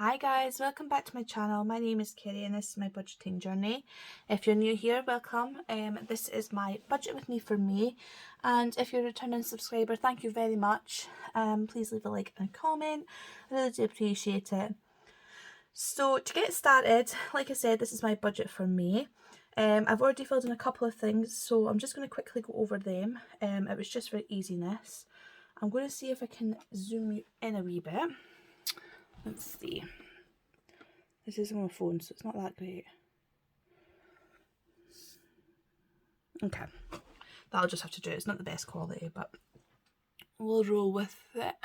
Hi guys, welcome back to my channel. My name is Kerry and this is my budgeting journey. If you're new here, welcome. This is my budget with me for May, and if you're a returning subscriber, thank you very much. Please leave a like and a comment. I really do appreciate it. So to get started, like I said, this is my budget for May. I've already filled in a couple of things, so I'm just going to quickly go over them. It was just for easiness. I'm going to see if I can zoom you in a wee bit. Let's see. This is on my phone, so it's not that great. Okay. That'll just have to do. It's not the best quality, but we'll roll with it.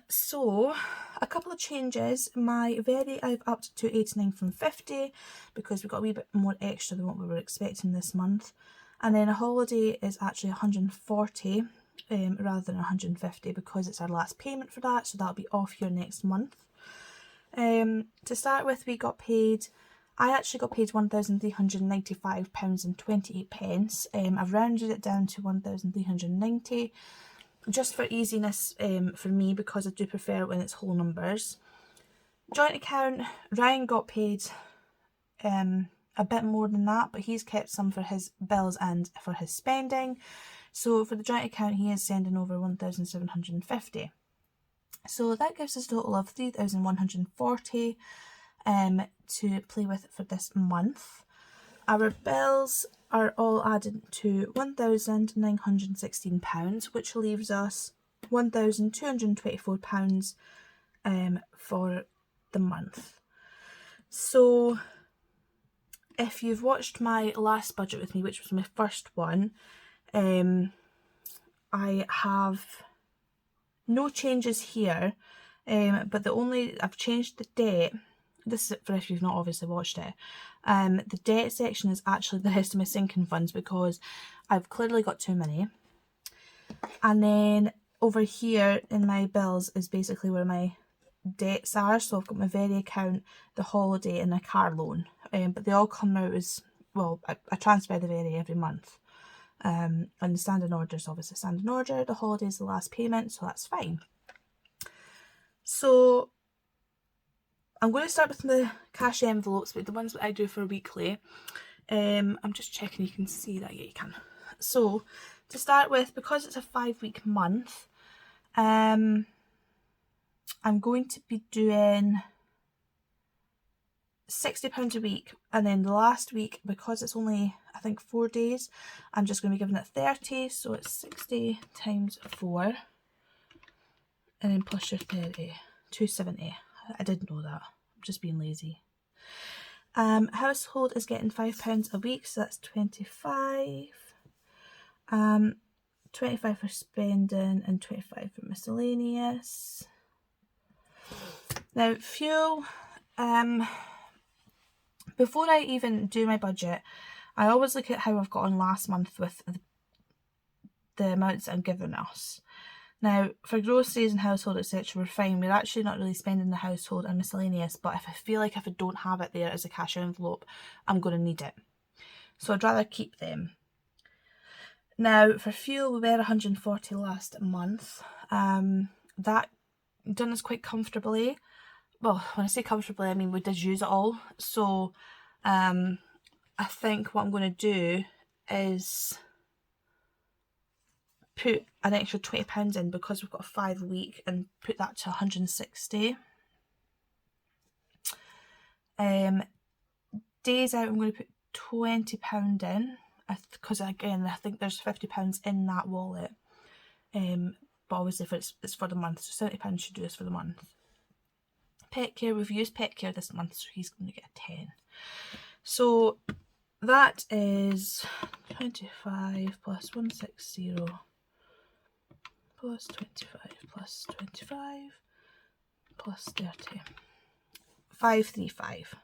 So a couple of changes. My vary I've upped to 89 from 50 because we got a wee bit more extra than what we were expecting this month. And then a holiday is actually 140 rather than 150 because it's our last payment for that, so that'll be off here next month. To start with, I actually got paid £1,395.28. I've rounded it down to 1,390 just for easiness for me, because I do prefer it when it's whole numbers. Joint account, Ryan got paid a bit more than that, but he's kept some for his bills and for his spending. So for the joint account, he is sending over 1,750. So that gives us a total of 3,140 to play with for this month. Our bills are all added to £1,916, which leaves us £1,224 for the month. So if you've watched my last budget with me, which was my first one, I have no changes here, but I've changed the debt. This is for if you've not obviously watched it. The debt section is actually the rest of my sinking funds because I've clearly got too many. And then over here in my bills is basically where my debts are. So I've got my vary account, the holiday and a car loan. But they all come out as, well, I transfer the vary every month. And the standing order is obviously standing order. The holiday is the last payment, so that's fine. So I'm going to start with the cash envelopes, but the ones that I do for weekly. I'm just checking you can see that. Yeah, you can. So to start with, because it's a 5-week month, I'm going to be doing £60 a week, and then the last week, because it's only I think 4 days, I'm just going to be giving it 30, so it's 60 times 4 and then plus your 30, 270. I didn't know that, I'm just being lazy. Household is getting £5 a week, so that's 25. 25 for spending and 25 for miscellaneous. Now fuel, before I even do my budget, I always look at how I've got on last month with the amounts I'm giving us. Now, for groceries and household, etc., we're fine. We're actually not really spending the household and miscellaneous, but if I feel like if I don't have it there as a cash envelope, I'm going to need it. So I'd rather keep them. Now, for fuel, we were 140 last month. That done us quite comfortably. Well, when I say comfortably, I mean we did use it all. So I think what I'm going to do is put an extra £20 in because we've got a 5-week and put that to 160. Days out, I'm going to put £20 in because again I think there's £50 in that wallet. But obviously it's for the month, so £70 should do this for the month. Pet care, we've used pet care this month, so he's going to get a 10. So that is 25 plus 160 plus 25 plus 25 plus 30. 535.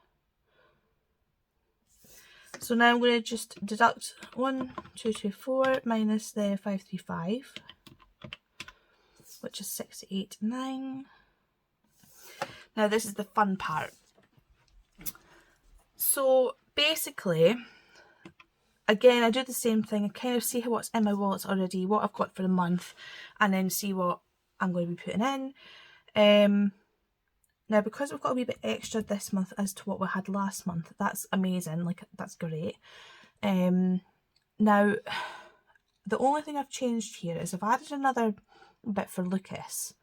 So now I'm going to just deduct 1,224 minus the 535, which is 689. Now this is the fun part. So basically, again, I do the same thing. I kind of see what's in my wallets already, what I've got for the month, and then see what I'm going to be putting in. Now, because we've got a wee bit extra this month as to what we had last month, that's amazing, like that's great. Now, the only thing I've changed here is I've added another bit for Lucas,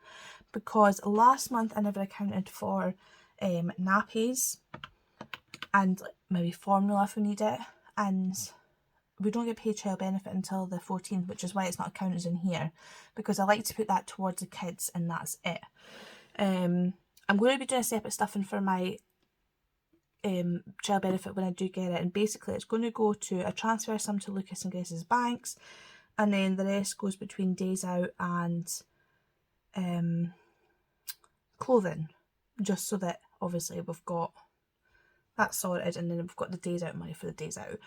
because last month I never accounted for nappies and maybe formula if we need it, and we don't get paid child benefit until the 14th, which is why it's not accounted in here, because I like to put that towards the kids and that's it. I'm going to be doing a separate stuffing for my child benefit when I do get it, and basically it's going to go to a transfer sum to Lucas and Grace's banks, and then the rest goes between days out and clothing, just so that obviously we've got that sorted, and then we've got the days out money for the days out.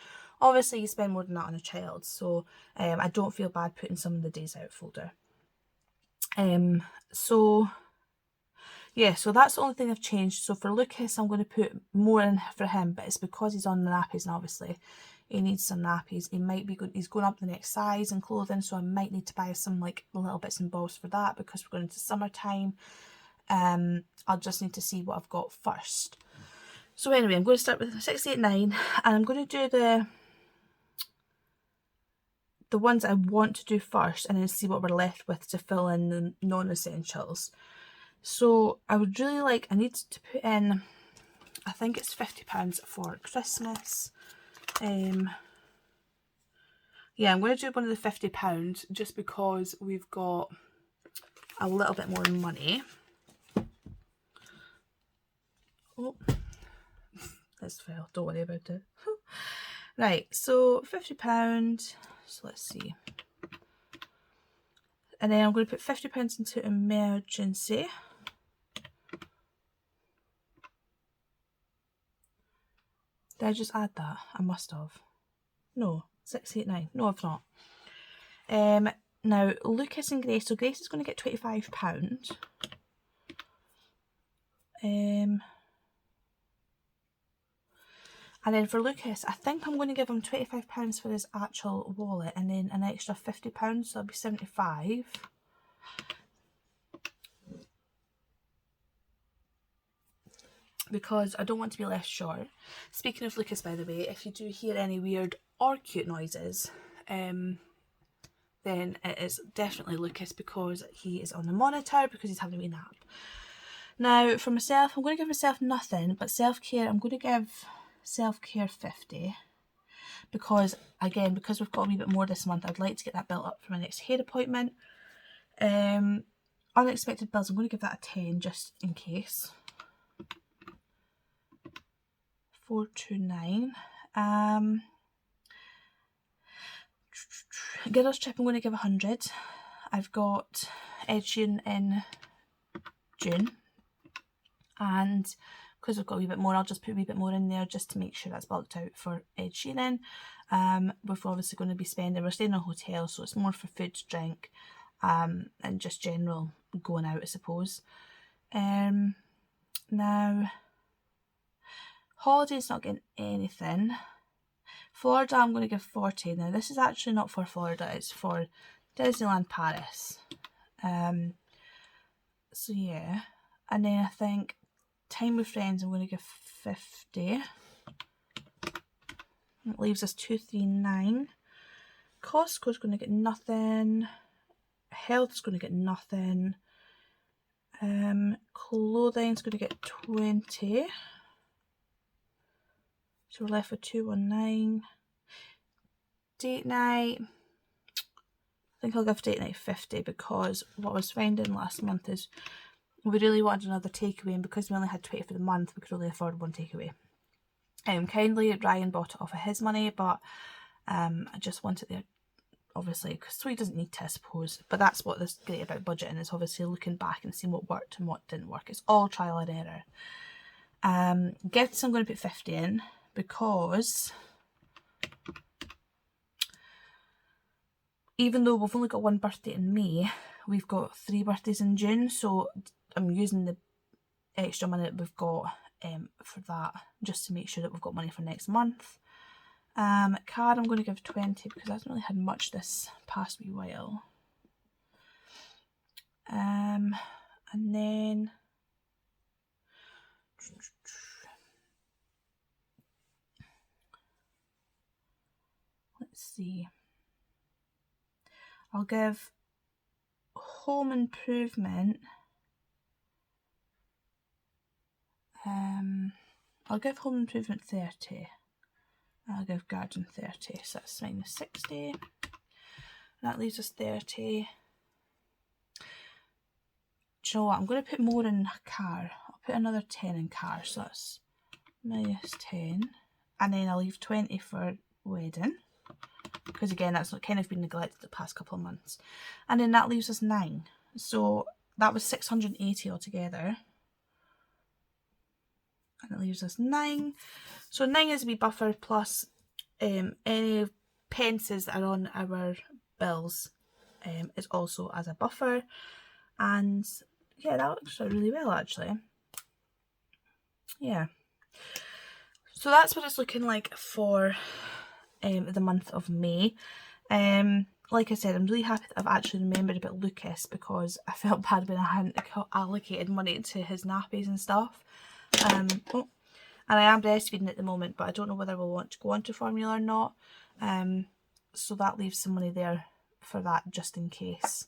Obviously you spend more than that on a child, so I don't feel bad putting some of the days out folder. So yeah, so that's the only thing I've changed. So for Lucas, I'm going to put more in for him, but it's because he's on the nappies, and obviously he needs some nappies. He's going up the next size in clothing, so I might need to buy some like little bits and bobs for that because we're going into summertime. I'll just need to see what I've got first. So anyway, I'm going to start with 689, and I'm going to do the ones I want to do first, and then see what we're left with to fill in the non-essentials. So I would really like, I need to put in, I think it's £50 for Christmas. Yeah, I'm going to do one of the £50 just because we've got a little bit more money. Oh, this fell, don't worry about it. Right, so £50, so let's see. And then I'm going to put £50 into emergency. Did I just add that? I must have. No, 689. No, I've not. Now, Lucas and Grace. So Grace is going to get £25. And then for Lucas, I think I'm going to give him £25 for his actual wallet, and then an extra £50, so that'll be £75. Because I don't want to be left short. Speaking of Lucas, by the way, if you do hear any weird or cute noises, then it is definitely Lucas, because he is on the monitor because he's having a wee nap. Now, for myself, I'm going to give myself nothing, but self-care, I'm going to give self-care 50, because again, because we've got a wee bit more this month, I'd like to get that built up for my next hair appointment. Unexpected bills, I'm going to give that a 10 just in case. 429. Girls trip, I'm going to give 100. I've got Ed Sheeran in June, and because I've got a wee bit more, I'll just put a wee bit more in there just to make sure that's bulked out for Ed Sheeran. We're obviously going to be spending, we're staying in a hotel, so it's more for food, drink, and just general going out, I suppose. Now, holidays not getting anything. Florida, I'm going to give 40. Now, this is actually not for Florida, it's for Disneyland Paris. So yeah, and then I think time with friends, I'm going to give 50. That leaves us 239. Costco's going to get nothing. Health's going to get nothing. Clothing's going to get 20. So we're left with 219. Date night, I think I'll give date night 50, because what I was finding last month is we really wanted another takeaway, and because we only had 20 for the month, we could only afford one takeaway. Kindly, Ryan bought it off of his money, but I just want it there, obviously, because so he doesn't need to, I suppose. But that's what is great about budgeting, is obviously looking back and seeing what worked and what didn't work. It's all trial and error. Gifts, I'm going to put 50 in, because even though we've only got one birthday in May, we've got 3 birthdays in June, so I'm using the extra money that we've got for that, just to make sure that we've got money for next month. Card, I'm going to give 20, because I haven't really had much this past wee while. And then see. I'll give home improvement. I'll give home improvement 30. I'll give garden 30. So that's minus 60. That leaves us 30. Do you know what? I'm going to put more in car. I'll put another 10 in car. So that's minus 10. And then I'll leave 20 for wedding. Because again, that's kind of been neglected the past couple of months. And then that leaves us 9. So that was 680 altogether. And it leaves us 9. So 9 is a wee buffer plus any pences that are on our bills is also as a buffer. And yeah, that works out really well actually. Yeah. So that's what it's looking like for the month of May. Like I said, I'm really happy that I've actually remembered about Lucas, because I felt bad when I hadn't allocated money to his nappies and stuff. And I am breastfeeding at the moment, but I don't know whether we'll want to go on to formula or not. So that leaves some money there for that just in case.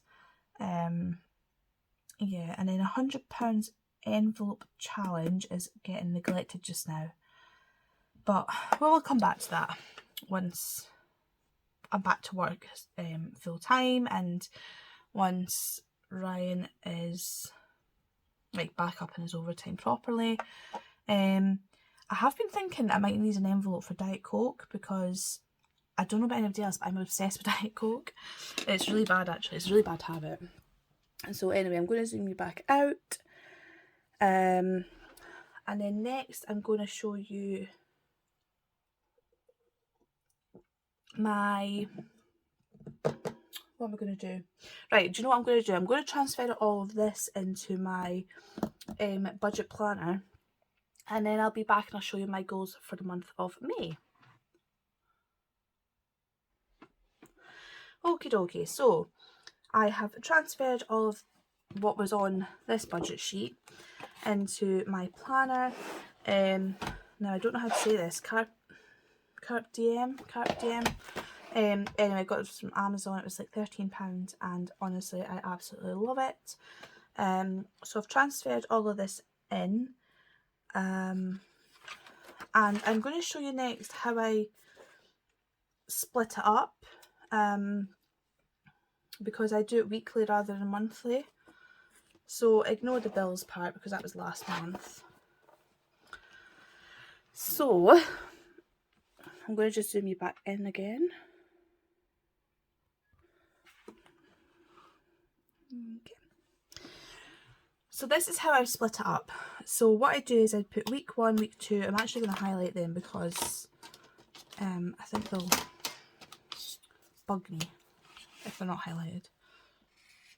Yeah, and then £100 envelope challenge is getting neglected just now. But we'll come back to that once I'm back to work full time, and once Ryan is like back up in his overtime properly. I have been thinking I might need an envelope for Diet Coke, because I don't know about anybody else, but I'm obsessed with Diet Coke. It's really bad actually, it's a really bad habit. And so anyway, I'm going to zoom you back out. And then next I'm going to show you my, what am I going to do? Right, do you know what I'm going to do? I'm going to transfer all of this into my budget planner, and then I'll be back and I'll show you my goals for the month of May. Okie dokie, so I have transferred all of what was on this budget sheet into my planner. Now I don't know how to say this, carp diem. Anyway, I got it from Amazon. It was like £13, and honestly I absolutely love it. So I've transferred all of this in, and I'm going to show you next how I split it up, because I do it weekly rather than monthly. So ignore the bills part because that was last month. So I'm going to just zoom you back in again. Okay. So this is how I split it up. So what I do is I put week 1, week 2. I'm actually going to highlight them because I think they'll bug me if they're not highlighted,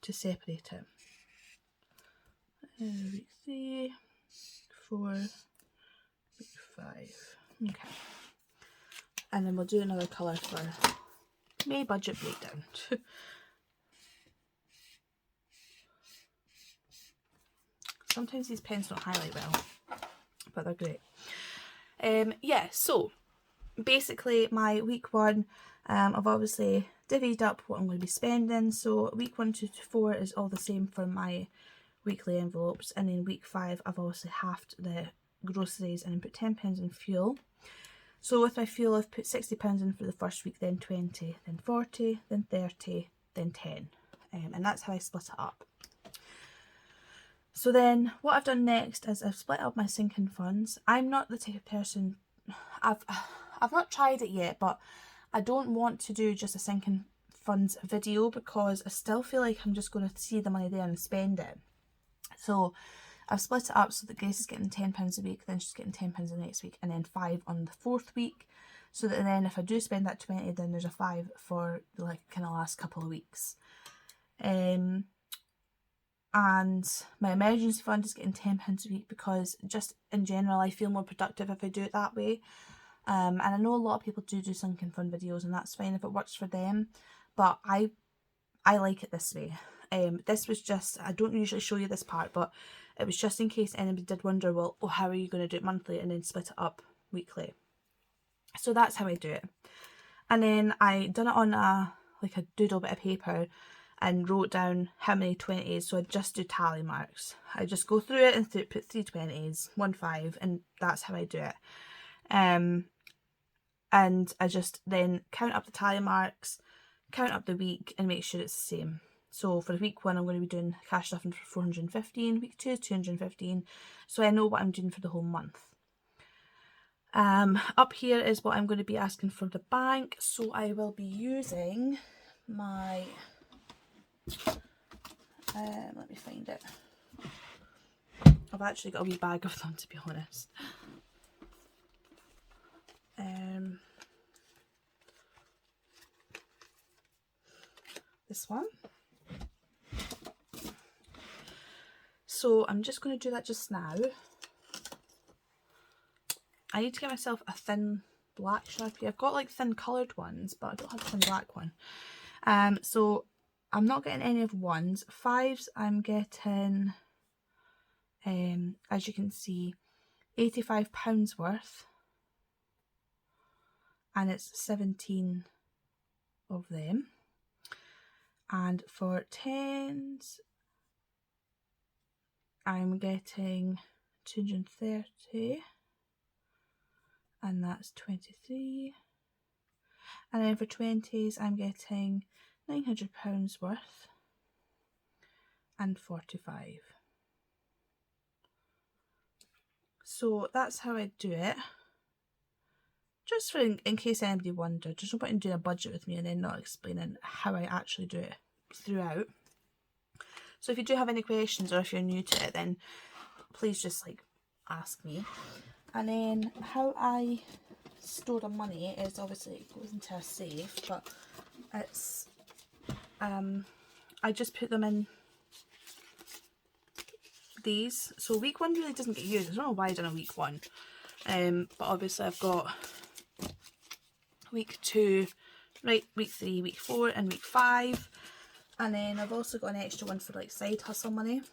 to separate it. Week 3, week 4, week 5. Okay. And then we'll do another colour for May budget breakdown. Sometimes these pens don't highlight well, but they're great. Yeah, so basically my week 1, I've obviously divvied up what I'm going to be spending. So week 1 to 4 is all the same for my weekly envelopes, and then week 5 I've obviously halved the groceries and put £10 in fuel. So with my fuel I've put £60 in for the first week, then 20, then 40, then 30, then 10, and that's how I split it up. So then what I've done next is I've split up my sinking funds. I'm not the type of person, I've not tried it yet, but I don't want to do just a sinking funds video because I still feel like I'm just going to see the money there and spend it. So I've split it up so that Grace is getting £10 a week, then she's getting £10 the next week, and then 5 on the 4th week. So that then if I do spend that 20, then there's a 5 for the like kind of last couple of weeks. And my emergency fund is getting £10 a week because just in general I feel more productive if I do it that way. And I know a lot of people do sinking fund videos, and that's fine if it works for them, but I like it this way. This was just, I don't usually show you this part, but it was just in case anybody did wonder, well, oh, how are you going to do it monthly and then split it up weekly? So that's how I do it. And then I done it on a doodle bit of paper and wrote down how many 20s, so I just do tally marks. I just go through it and put 3 20s, 1 5, and that's how I do it. And I just then count up the tally marks, count up the week, and make sure it's the same. So for week 1, I'm going to be doing cash stuffing for 415, week 2 is 215, so I know what I'm doing for the whole month. Up here is what I'm going to be asking for the bank, so I will be using my, let me find it. I've actually got a wee bag of them, to be honest. This one. So I'm just going to do that just now. I need to get myself a thin black Sharpie. I've got like thin coloured ones, but I don't have a thin black one. So I'm not getting any of 1s. 5s I'm getting, as you can see, £85 worth. And it's 17 of them. And for 10s, I'm getting 230, and that's 23. And then for 20s, I'm getting £900 worth and 45. So that's how I do it. Just for in case anybody wondered, there's no point in doing a budget with me and then not explaining how I actually do it throughout. So if you do have any questions, or if you're new to it, then please just ask me. And then how I store the money is obviously it goes into a safe, but it's I just put them in these. So week 1 really doesn't get used. I don't know why I done a week 1, but obviously I've got week 2, right, week 3, week 4 and week 5, and then I've also got an extra one for side hustle money.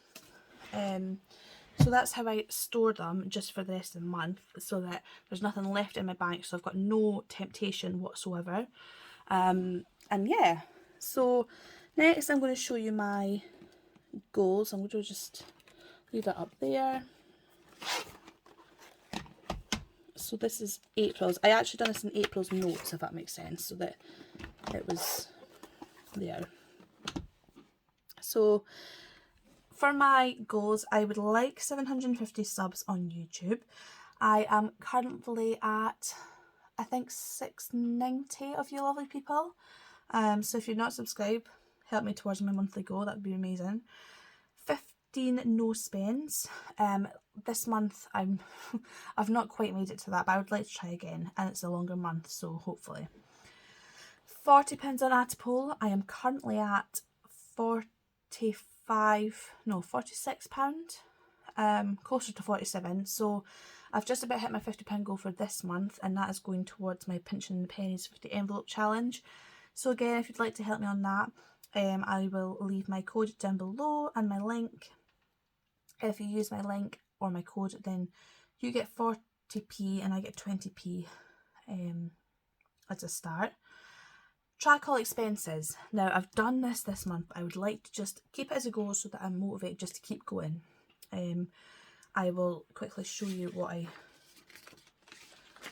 So that's how I store them just for the rest of the month, so that there's nothing left in my bank, so I've got no temptation whatsoever. And yeah, so next I'm going to show you my goals. I'm going to just leave that up there. So this is April's. I actually done this in April's notes, if that makes sense, so that it was there. So for my goals, I would like 750 subs on YouTube. I am currently at, I think, 690 of you lovely people. So if you're not subscribed, help me towards my monthly goal. That would be amazing. 15 no spends. This month I've not quite made it to that, but I would like to try again, and it's a longer month, so hopefully. £40 on Attapol. I am currently at £46, closer to 47. So I've just about hit my £50 goal for this month, and that is going towards my Pinching the Pennies 50 envelope challenge. So again, if you'd like to help me on that, I will leave my code down below and my link. If you use my link or my code, then you get 40p and I get 20p as a start. Track all expenses. Now I've done this month, but I would like to just keep it as a goal so that I'm motivated just to keep going. I will quickly show you what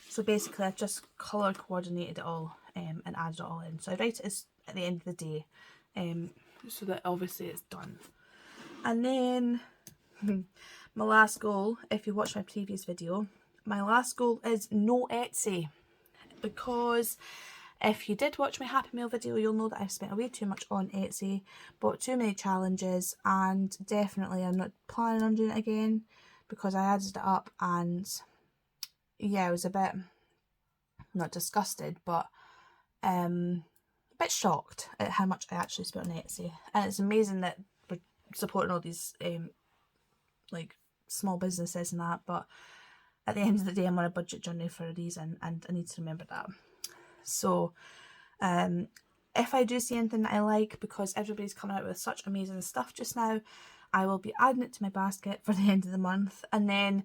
so basically I've just colour coordinated it all and added it all in. So I write it as at the end of the day, so that obviously it's done. And then my last goal, if you watch my previous video, my last goal is no Etsy, because if you did watch my Happy Meal video, you'll know that I've spent way too much on Etsy, bought too many challenges, and definitely I'm not planning on doing it again, because I added it up and yeah, I was a bit, not disgusted, but a bit shocked at how much I actually spent on Etsy. And it's amazing that we're supporting all these small businesses and that, but at the end of the day I'm on a budget journey for a reason, and I need to remember that. So if I do see anything that I like, because everybody's coming out with such amazing stuff just now, I will be adding it to my basket for the end of the month, and then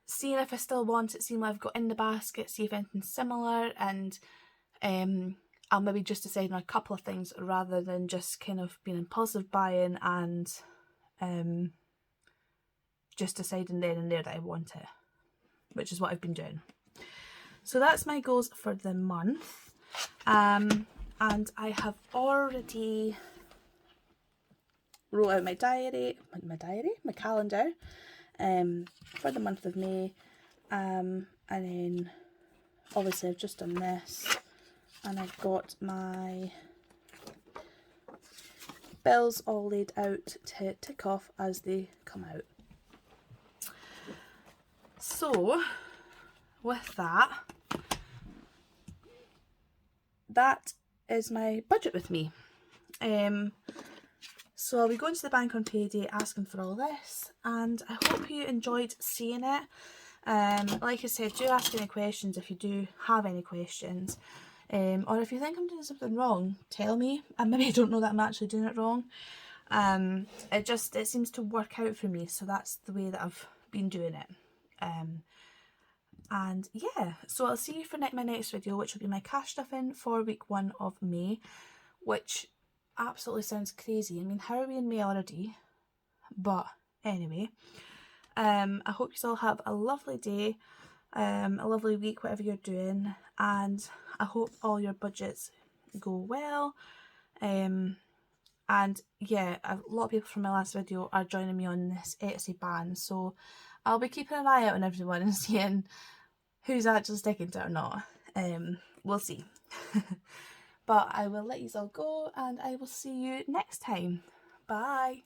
seeing if I still want it, seeing what I've got in the basket, see if anything's similar, and I'll maybe just decide on a couple of things rather than just kind of being impulsive buying and just deciding then and there that I want it, which is what I've been doing. So that's my goals for the month. And I have already wrote out my calendar for the month of May. And then obviously I've just done this, and I've got my bills all laid out to tick off as they come out. So with that is my budget with me. So I'll be going to the bank on payday asking for all this, and I hope you enjoyed seeing it. Like I said, do ask any questions if you do have any questions, or if you think I'm doing something wrong, tell me, and maybe I don't know that I'm actually doing it wrong. It seems to work out for me, so that's the way that I've been doing it. And yeah, so I'll see you for my next video, which will be my cash stuffing for week 1 of May, which absolutely sounds crazy. I mean, how are we in May already? But anyway, I hope you all have a lovely day, a lovely week, whatever you're doing, and I hope all your budgets go well. And yeah, a lot of people from my last video are joining me on this Etsy ban, so I'll be keeping an eye out on everyone and seeing who's actually sticking to it or not. We'll see. But I will let you all go, and I will see you next time. Bye.